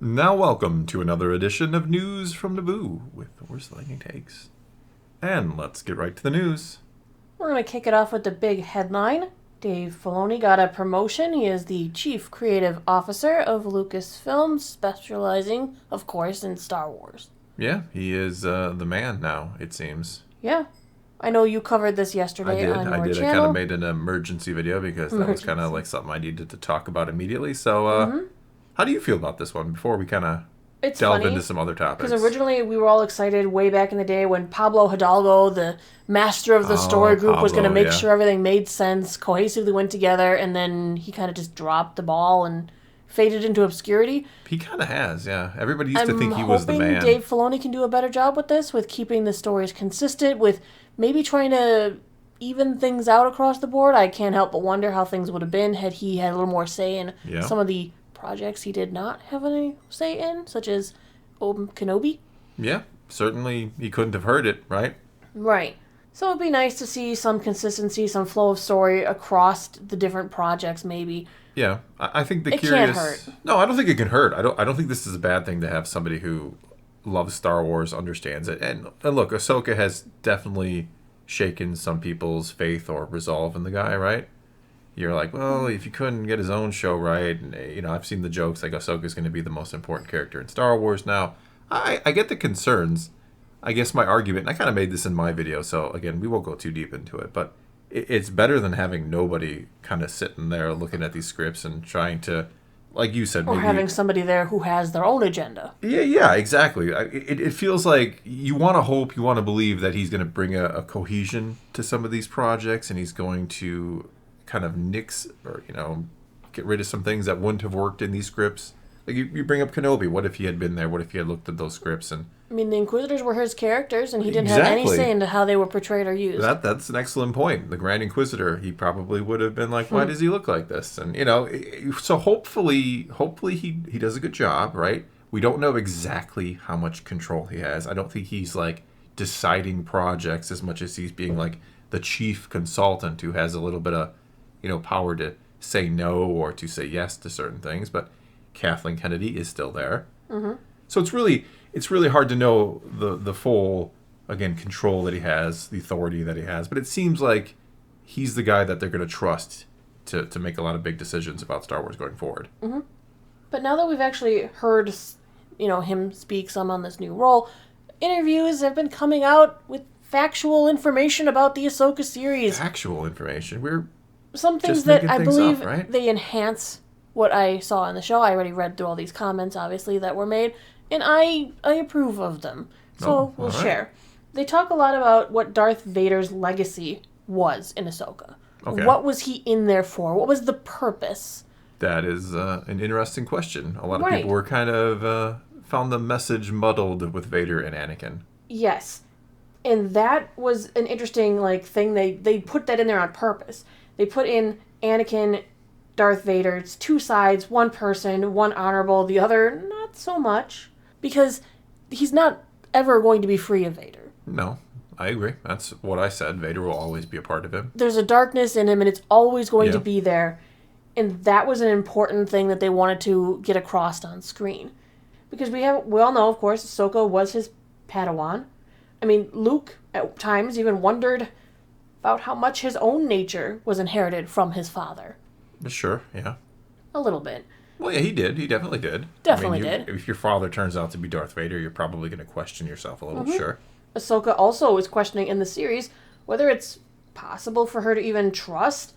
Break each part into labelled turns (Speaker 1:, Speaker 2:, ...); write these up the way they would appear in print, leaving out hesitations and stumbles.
Speaker 1: Now welcome to another edition of News from Naboo with Horse Lightning Takes. And let's get right to the news.
Speaker 2: We're going to kick it off with the big headline. Dave Filoni got a promotion. He is the Chief Creative Officer of Lucasfilm, specializing, of course, in Star Wars.
Speaker 1: Yeah, he is the man now, it seems.
Speaker 2: Yeah. I know you covered this yesterday on your channel.
Speaker 1: I kind of made an emergency video because that was kind of like something I needed to talk about immediately. So, how do you feel about this one before we kind of delve into some other topics?
Speaker 2: Because originally we were all excited way back in the day when Pablo Hidalgo, the master of the story group, was going to make sure everything made sense, cohesively went together, and then he kind of just dropped the ball and faded into obscurity.
Speaker 1: He kind of has, yeah. Everybody used to think he was the man.
Speaker 2: I'm hoping Dave Filoni can do a better job with this, with keeping the stories consistent, with maybe trying to even things out across the board. I can't help but wonder how things would have been had he had a little more say in some of the projects he did not have any say in, such as Kenobi.
Speaker 1: Yeah, certainly he couldn't have heard it, right?
Speaker 2: Right. So it'd be nice to see some consistency, some flow of story across the different projects, maybe.
Speaker 1: Yeah, I think the
Speaker 2: it can't hurt.
Speaker 1: No, I don't think it can hurt. I don't think this is a bad thing to have somebody who loves Star Wars, understands it. And look, Ahsoka has definitely shaken some people's faith or resolve in the guy, right? You're like, well, if you couldn't get his own show right, and I've seen the jokes like Ahsoka's going to be the most important character in Star Wars now. I get the concerns. I guess my argument, and I kind of made this in my video, so again, we won't go too deep into it, but it's better than having nobody kind of sitting there looking at these scripts and trying to, like you said,
Speaker 2: or maybe having somebody there who has their own agenda.
Speaker 1: Yeah, exactly. It feels like you want to hope, you want to believe that he's going to bring a cohesion to some of these projects, and he's going to kind of nix or get rid of some things that wouldn't have worked in these scripts. Like you bring up Kenobi. What if he had been there? What if he had looked at those scripts? And
Speaker 2: I mean, the Inquisitors were his characters, and he didn't have any say into how they were portrayed or used.
Speaker 1: That's an excellent point. The Grand Inquisitor, he probably would have been like, why does he look like this? And so hopefully he does a good job, right? We don't know exactly how much control he has. I don't think he's like deciding projects as much as he's being like the chief consultant who has a little bit of power to say no or to say yes to certain things. But Kathleen Kennedy is still there. Mm-hmm. So it's really hard to know the full, again, control that he has, the authority that he has. But it seems like he's the guy that they're going to trust to make a lot of big decisions about Star Wars going forward.
Speaker 2: Mm-hmm. But now that we've actually heard, him speak some on this new role, interviews have been coming out with factual information about the Ahsoka series.
Speaker 1: Factual information?
Speaker 2: Some things that I believe they enhance what I saw in the show. I already read through all these comments, obviously, that were made, and I approve of them. So we'll share. They talk a lot about what Darth Vader's legacy was in Ahsoka. Okay. What was he in there for? What was the purpose?
Speaker 1: That is an interesting question. A lot of people were kind of found the message muddled with Vader and Anakin.
Speaker 2: Yes. And that was an interesting thing. They put that in there on purpose. They put in Anakin, Darth Vader. It's two sides, one person, one honorable, the other not so much. Because he's not ever going to be free of Vader.
Speaker 1: No, I agree. That's what I said. Vader will always be a part of him.
Speaker 2: There's a darkness in him, and it's always going to be there. And that was an important thing that they wanted to get across on screen. Because we all know, of course, Ahsoka was his Padawan. I mean, Luke, at times, even wondered about how much his own nature was inherited from his father.
Speaker 1: Sure, yeah.
Speaker 2: A little bit.
Speaker 1: Well, yeah, he did. He definitely did.
Speaker 2: Did.
Speaker 1: If your father turns out to be Darth Vader, you're probably going to question yourself a little, sure.
Speaker 2: Ahsoka also is questioning in the series whether it's possible for her to even trust,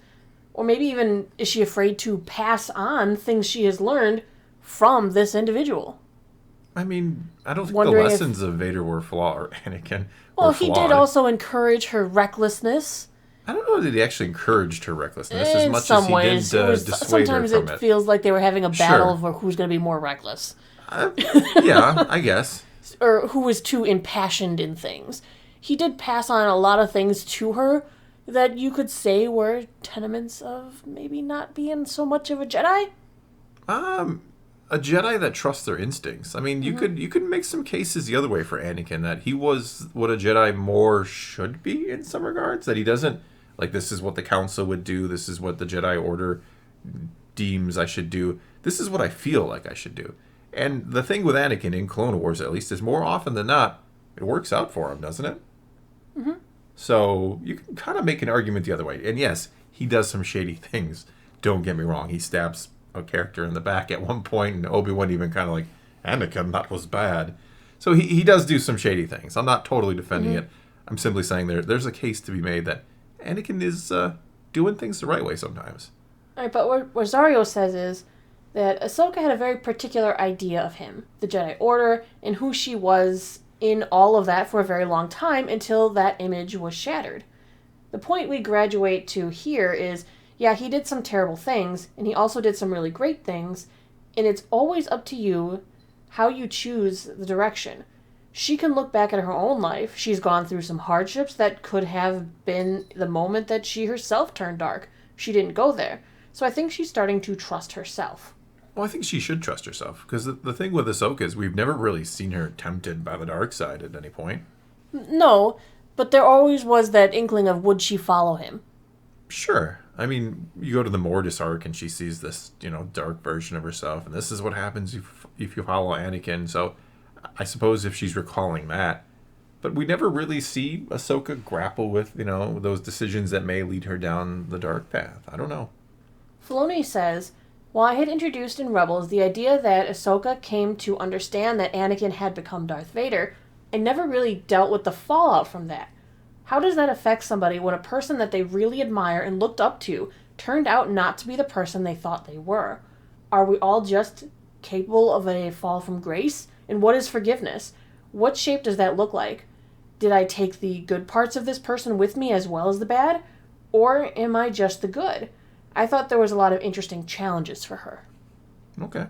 Speaker 2: or maybe even is she afraid to pass on things she has learned from this individual.
Speaker 1: I mean, I don't think the lessons of Vader were flawed, or Anakin
Speaker 2: Well, he did also encourage her recklessness.
Speaker 1: I don't know that he actually encouraged her recklessness
Speaker 2: as
Speaker 1: much as he did dissuade her from it.
Speaker 2: Sometimes it feels like they were having a battle over who's going to be more reckless.
Speaker 1: Yeah, I guess.
Speaker 2: Or who was too impassioned in things. He did pass on a lot of things to her that you could say were tenements of maybe not being so much of a Jedi.
Speaker 1: A Jedi that trusts their instincts. I mean, you could make some cases the other way for Anakin, that he was what a Jedi more should be in some regards. That he doesn't, this is what the Council would do, this is what the Jedi Order deems I should do, this is what I feel like I should do. And the thing with Anakin in Clone Wars, at least, is more often than not, it works out for him, doesn't it?
Speaker 2: Mm-hmm.
Speaker 1: So you can kind of make an argument the other way. And yes, he does some shady things. Don't get me wrong. He stabs a character in the back at one point, and Obi-Wan even kind of like, Anakin, that was bad. So he does do some shady things. I'm not totally defending it. I'm simply saying there's a case to be made that Anakin is doing things the right way sometimes.
Speaker 2: All right, but what Rosario says is that Ahsoka had a very particular idea of him, the Jedi Order, and who she was in all of that for a very long time until that image was shattered. The point we graduate to here is, yeah, he did some terrible things, and he also did some really great things, and it's always up to you how you choose the direction. She can look back at her own life. She's gone through some hardships that could have been the moment that she herself turned dark. She didn't go there. So I think she's starting to trust herself.
Speaker 1: Well, I think she should trust herself, because the thing with Ahsoka is we've never really seen her tempted by the dark side at any point.
Speaker 2: No, but there always was that inkling of would she follow him.
Speaker 1: Sure. I mean, you go to the Mortis arc and she sees this, dark version of herself, and this is what happens if you follow Anakin. So I suppose if she's recalling that. But we never really see Ahsoka grapple with, those decisions that may lead her down the dark path. I don't know.
Speaker 2: Filoni says, while I had introduced in Rebels the idea that Ahsoka came to understand that Anakin had become Darth Vader, I never really dealt with the fallout from that. How does that affect somebody when a person that they really admire and looked up to turned out not to be the person they thought they were? Are we all just capable of a fall from grace? And what is forgiveness? What shape does that look like? Did I take the good parts of this person with me as well as the bad? Or am I just the good? I thought there was a lot of interesting challenges for her.
Speaker 1: Okay.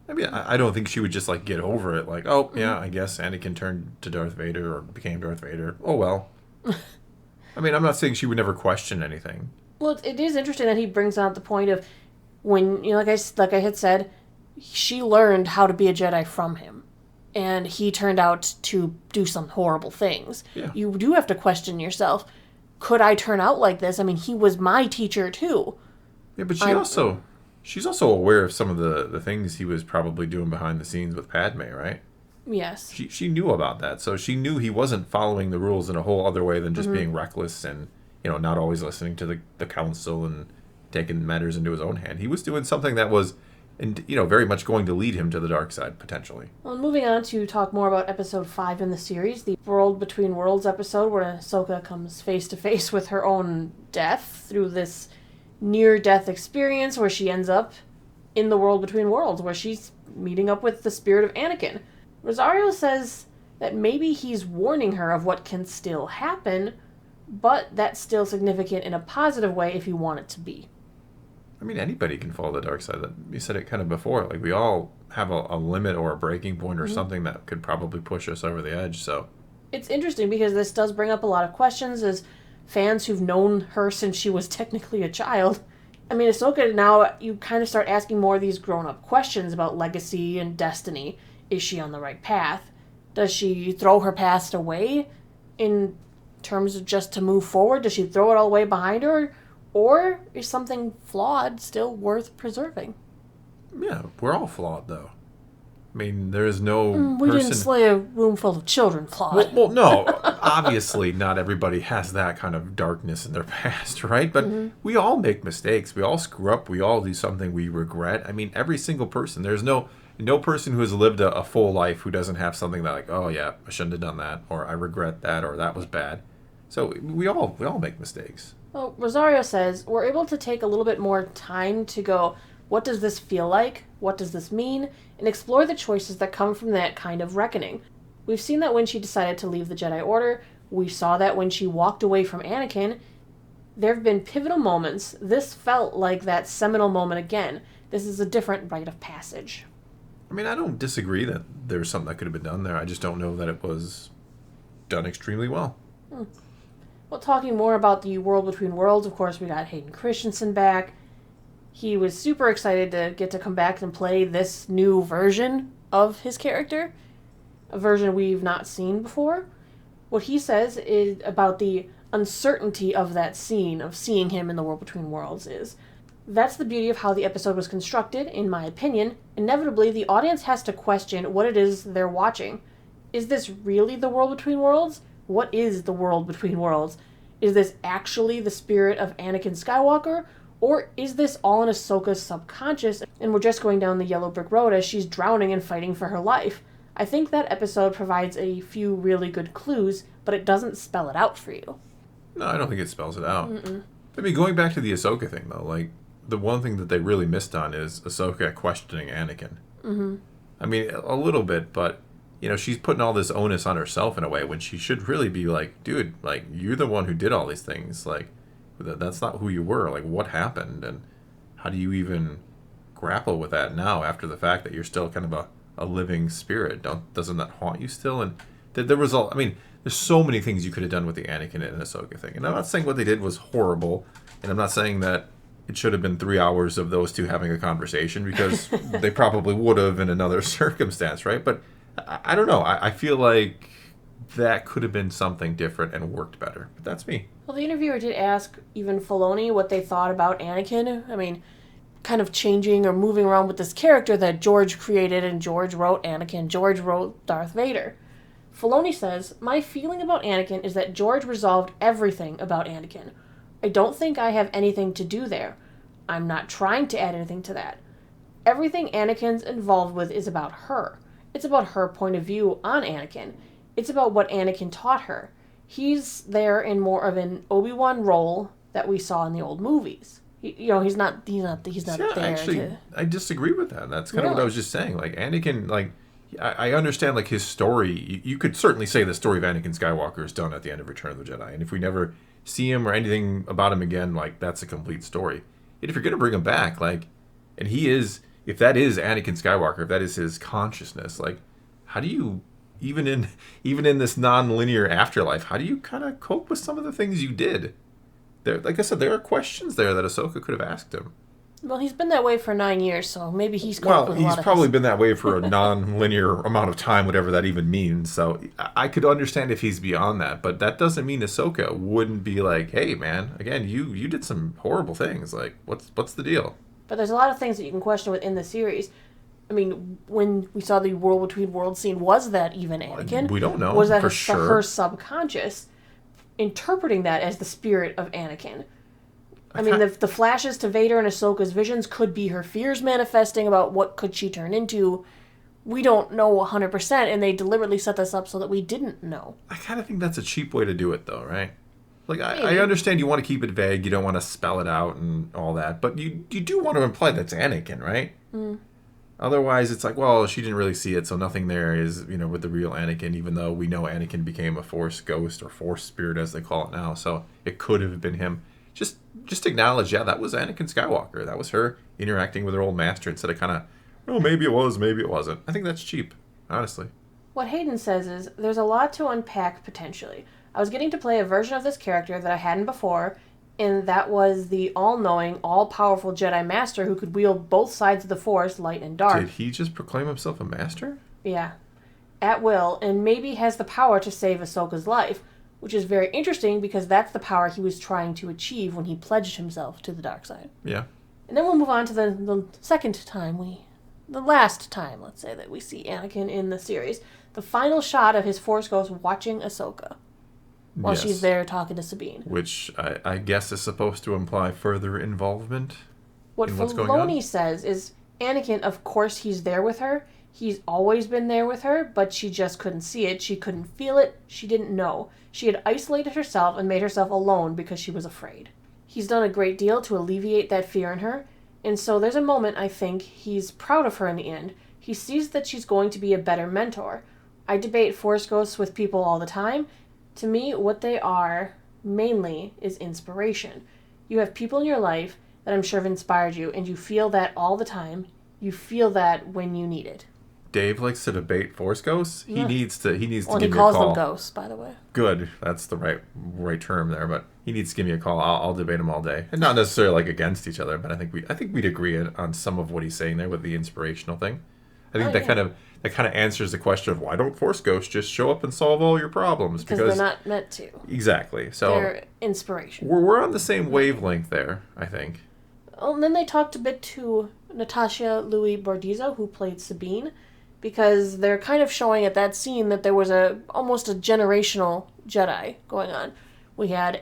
Speaker 1: I mean, I don't think she would just, get over it. Like, oh, yeah, I guess Anakin turned to Darth Vader or became Darth Vader. Oh, well. I mean, I'm not saying she would never question anything.
Speaker 2: Well, it is interesting that he brings out the point of when, like I had said, she learned how to be a Jedi from him. And he turned out to do some horrible things.
Speaker 1: Yeah.
Speaker 2: You do have to question yourself. Could I turn out like this? I mean, he was my teacher, too.
Speaker 1: Yeah, but she's also aware of some of the things he was probably doing behind the scenes with Padme, right?
Speaker 2: Yes.
Speaker 1: She knew about that, so she knew he wasn't following the rules in a whole other way than just being reckless and, not always listening to the council and taking matters into his own hand. He was doing something that was, very much going to lead him to the dark side, potentially.
Speaker 2: Well, moving on to talk more about Episode 5 in the series, the World Between Worlds episode, where Ahsoka comes face-to-face with her own death through this near-death experience where she ends up in the World Between Worlds, where she's meeting up with the spirit of Anakin. Rosario says that maybe he's warning her of what can still happen, but that's still significant in a positive way if you want it to be.
Speaker 1: I mean, anybody can fall to the dark side. You said it kind of before. Like, we all have a limit or a breaking point or something that could probably push us over the edge, so...
Speaker 2: It's interesting because this does bring up a lot of questions as fans who've known her since she was technically a child. I mean, Ahsoka, now you kind of start asking more of these grown-up questions about legacy and destiny. Is she on the right path? Does she throw her past away in terms of just to move forward? Does she throw it all away behind her? Or is something flawed still worth preserving?
Speaker 1: Yeah, we're all flawed, though. I mean, there is no
Speaker 2: we didn't slay a room full of children flawed.
Speaker 1: Well, no. Obviously, not everybody has that kind of darkness in their past, right? But we all make mistakes. We all screw up. We all do something we regret. I mean, every single person. There's no person who has lived a full life who doesn't have something that, like, oh, yeah, I shouldn't have done that, or I regret that, or that was bad. So we all make mistakes.
Speaker 2: Well, Rosario says, we're able to take a little bit more time to go, what does this feel like? What does this mean? And explore the choices that come from that kind of reckoning. We've seen that when she decided to leave the Jedi Order. We saw that when she walked away from Anakin. There have been pivotal moments. This felt like that seminal moment again. This is a different rite of passage.
Speaker 1: I mean, I don't disagree that there's something that could have been done there. I just don't know that it was done extremely well.
Speaker 2: Well, talking more about the World Between Worlds, of course, we got Hayden Christensen back. He was super excited to get to come back and play this new version of his character, a version we've not seen before. What he says is about the uncertainty of that scene, of seeing him in the World Between Worlds, is That's the beauty of how the episode was constructed, in my opinion. Inevitably, the audience has to question what it is they're watching. Is this really the world between worlds? What is the world between worlds? Is this actually the spirit of Anakin Skywalker? Or is this all in Ahsoka's subconscious and we're just going down the yellow brick road as she's drowning and fighting for her life? I think that episode provides a few really good clues, but it doesn't spell it out for you.
Speaker 1: No, I don't think it spells it out. I mean, going back to the Ahsoka thing, though, like, the one thing that they really missed on is Ahsoka questioning Anakin. I mean, a little bit, but, you know, she's putting all this onus on herself in a way when she should really be like, dude, like, you're the one who did all these things. Like, that's not who you were. Like, what happened? And how do you even grapple with that now after the fact that you're still kind of a living spirit? Doesn't that haunt you still? And the result, I mean, there's so many things you could have done with the Anakin and Ahsoka thing. And I'm not saying what they did was horrible. And I'm not saying that it should have been 3 hours of those two having a conversation, because they probably would have in another circumstance, right? But I don't know. I feel like that could have been something different and worked better. But that's me.
Speaker 2: Well, the interviewer did ask even Filoni what they thought about Anakin. I mean, kind of changing or moving around with this character that George created, and George wrote Anakin, George wrote Darth Vader. Filoni says, "My feeling about Anakin is that George resolved everything about Anakin. I don't think I have anything to do there. I'm not trying to add anything to that. Everything Anakin's involved with is about her. It's about her point of view on Anakin. It's about what Anakin taught her. He's there in more of an Obi-Wan role that we saw in the old movies. He's not there.
Speaker 1: Actually, I disagree with that. That's kind of what I was just saying. Like, Anakin, like, I understand, like, his story. You could certainly say the story of Anakin Skywalker is done at the end of Return of the Jedi. And if we never see him or anything about him again, like, that's a complete story. And if you're going to bring him back, like, and if that is Anakin Skywalker, if that is his consciousness, like, how do you, even in this non-linear afterlife, how do you kind of cope with some of the things you did? There, like I said, there are questions there that Ahsoka could have asked him.
Speaker 2: Well, he's been that way for 9 years, so maybe he's coped with a lot of
Speaker 1: Well, he's probably been that way for a non-linear amount of time, whatever that even means. So I could understand if he's beyond that, but that doesn't mean Ahsoka wouldn't be like, hey, man, again, you did some horrible things. Like, what's the deal?
Speaker 2: But there's a lot of things that you can question within the series. I mean, when we saw the World Between Worlds scene, was that even Anakin?
Speaker 1: We don't know.
Speaker 2: Was that
Speaker 1: for
Speaker 2: her subconscious interpreting that as the spirit of Anakin? I mean, the flashes to Vader and Ahsoka's visions could be her fears manifesting about what could she turn into. We don't know 100%, and they deliberately set this up so that we didn't know.
Speaker 1: I kind of think that's a cheap way to do it, though, right? Like, I understand you want to keep it vague, you don't want to spell it out and all that, but you do want to imply that's Anakin, right? Otherwise, it's like, well, she didn't really see it, so nothing there is, with the real Anakin, even though we know Anakin became a Force ghost or Force spirit, as they call it now, so it could have been him. Just acknowledge, that was Anakin Skywalker. That was her interacting with her old master instead of kind of, oh, maybe it was, maybe it wasn't. I think that's cheap, honestly.
Speaker 2: What Hayden says is, there's a lot to unpack potentially. I was getting to play a version of this character that I hadn't before, and that was the all-knowing, all-powerful Jedi Master who could wield both sides of the Force, light and dark.
Speaker 1: Did he just proclaim himself a master?
Speaker 2: Yeah. At will, and maybe has the power to save Ahsoka's life, which is very interesting because that's the power he was trying to achieve when he pledged himself to the dark side.
Speaker 1: Yeah.
Speaker 2: And then we'll move on to the last time, let's say, that we see Anakin in the series. The final shot of his Force ghost watching Ahsoka while she's there talking to Sabine.
Speaker 1: Which I guess is supposed to imply further involvement
Speaker 2: in what's going on. What Filoni says is, Anakin, of course he's there with her. He's always been there with her, but she just couldn't see it. She couldn't feel it. She didn't know. She had isolated herself and made herself alone because she was afraid. He's done a great deal to alleviate that fear in her, and so there's a moment, I think, he's proud of her in the end. He sees that she's going to be a better mentor. I debate Force ghosts with people all the time. To me, what they are, mainly, is inspiration. You have people in your life that I'm sure have inspired you, and you feel that all the time. You feel that when you need it.
Speaker 1: Dave likes to debate Force ghosts. He needs to give me a call.
Speaker 2: He calls them ghosts, by the way.
Speaker 1: Good. That's the right term there, but he needs to give me a call. I'll debate him all day. And not necessarily like against each other, but I think we'd agree on some of what he's saying there with the inspirational thing. I think that kind of answers the question of why don't Force ghosts just show up and solve all your problems?
Speaker 2: Because they're not meant to.
Speaker 1: Exactly. So
Speaker 2: they're inspiration.
Speaker 1: We're on the same wavelength there, I think.
Speaker 2: Well, and then they talked a bit to Natasha Louis Bordizzo, who played Sabine, because they're kind of showing at that scene that there was almost a generational Jedi going on. We had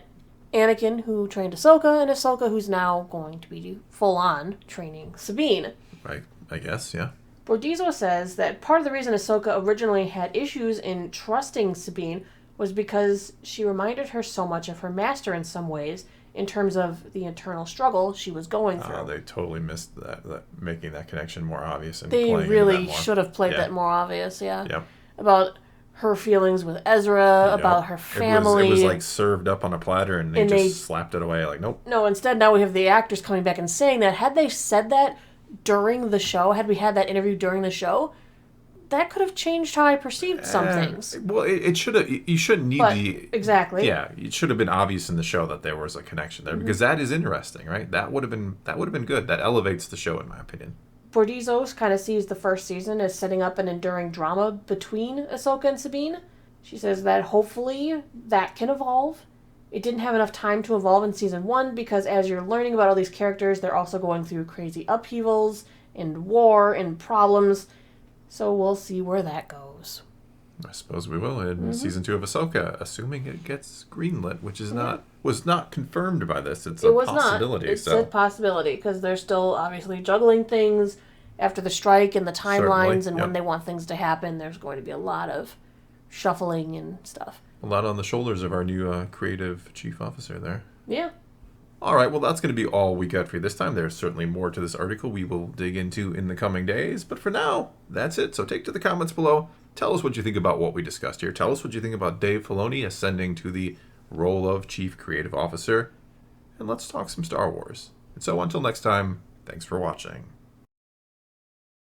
Speaker 2: Anakin, who trained Ahsoka, and Ahsoka, who's now going to be full-on training Sabine.
Speaker 1: Right, I guess, yeah.
Speaker 2: Bordizzo says that part of the reason Ahsoka originally had issues in trusting Sabine was because she reminded her so much of her master in some ways, in terms of the internal struggle she was going through.
Speaker 1: Oh, they totally missed that making that connection more obvious. And
Speaker 2: they really should have played that more obvious, yeah.
Speaker 1: Yep.
Speaker 2: About her feelings with Ezra, about her family.
Speaker 1: It was like served up on a platter and they just slapped it away like, nope.
Speaker 2: No, instead now we have the actors coming back and saying that. Had they said that during the show, had we had that interview during the show, that could have changed how I perceived some things.
Speaker 1: Well, it should have. You shouldn't need
Speaker 2: exactly.
Speaker 1: Yeah, it should have been obvious in the show that there was a connection there because that is interesting, right? That would have been good. That elevates the show, in my opinion.
Speaker 2: Bordizzo kind of sees the first season as setting up an enduring drama between Ahsoka and Sabine. She says that hopefully that can evolve. It didn't have enough time to evolve in season 1 because as you're learning about all these characters, they're also going through crazy upheavals and war and problems. So we'll see where that goes.
Speaker 1: I suppose we will in season 2 of Ahsoka, assuming it gets greenlit, which is was not confirmed by this. It's a possibility.
Speaker 2: It's a possibility because they're still obviously juggling things after the strike and the timelines and when they want things to happen. There's going to be a lot of shuffling and stuff.
Speaker 1: A lot on the shoulders of our new creative chief officer there.
Speaker 2: Yeah.
Speaker 1: All right, well, that's going to be all we got for you this time. There's certainly more to this article we will dig into in the coming days. But for now, that's it. So take to the comments below. Tell us what you think about what we discussed here. Tell us what you think about Dave Filoni ascending to the role of Chief Creative Officer. And let's talk some Star Wars. And so until next time, thanks for watching.